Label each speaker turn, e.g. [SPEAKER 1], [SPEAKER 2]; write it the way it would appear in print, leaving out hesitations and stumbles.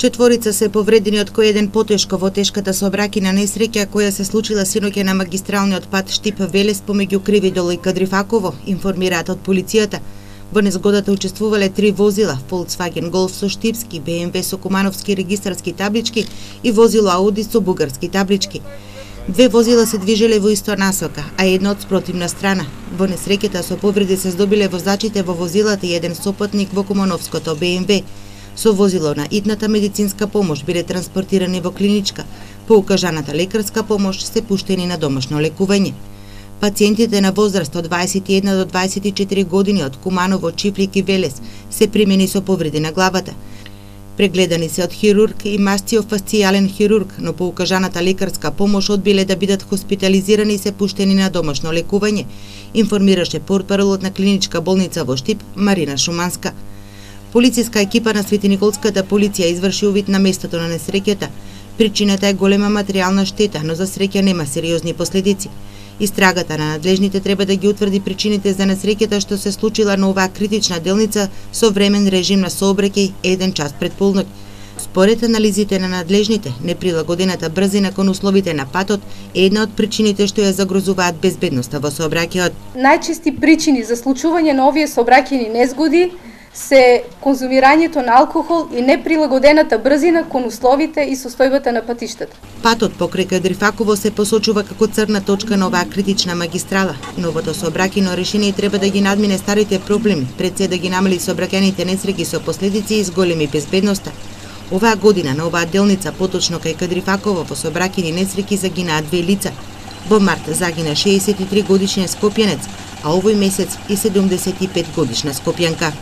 [SPEAKER 1] Четворица се повредени, од кој еден потешко во тешката сообраќајна несреќа која се случила синоќа на магистралниот пат Штип-Велес помеѓу Кривидол и Кадрифаково, информираат од полицијата. Во незгодата учествувале 3 возила: Volkswagen Golf со штипски, BMW со кумановски регистарски таблички и возило Audi со бугарски таблички. 2 возила се движеле во иста насока, а едно од спротивна страна. Во несреќата со повреди се здобиле возачите во возилата и еден сопатник во кумановското BMW. Со возило на итната медицинска помош биле транспортирани во клиничка. По укажаната лекарска помош се пуштени на домашно лекување. Пациентите на возраст од 21 до 24 години од Куманово, Чифлик и Велес се примени со повреди на главата. Прегледани се од хирург и мастиофасцијален хирург, но по укажаната лекарска помош одбиле да бидат хоспитализирани и се пуштени на домашно лекување, информираше портпаролот на клиничка болница во Штип Марина Шуманска. Полициска екипа на Светиниколската полиција изврши увид на местото на несреќата. Причината е голема материјална штета, но за среќа нема сериозни последици. Истрагата на надлежните треба да ги утврди причините за несреќата што се случила на оваа критична делница со времен режим на сообраќај 1 час пред полноќ. Според анализите на надлежните, неприлагодената брзина кон условите на патот е една од причините што ја загрозуваат безбедноста во сообраќајот.
[SPEAKER 2] Најчести причини за случување на овие сообраќајни незгоди се конзумирањето на алкохол и неприлагодената брзина кон условите и состојбата на патиштата.
[SPEAKER 1] Патот покрај Кадрифаково се посочува како црна точка на оваа критична магистрала. Новото сообраќајно решение треба да ги надмине старите проблеми, пред се да ги намали сообраќајните несреќи со последици и зголеми безбедноста. Оваа година на оваа делница, поточно кај Кадрифаково, во сообраќајни несреќи загинаа 2 лица. Во март загина 63 годишен скопјанец, а овој месец и 75 годишна скопјанка.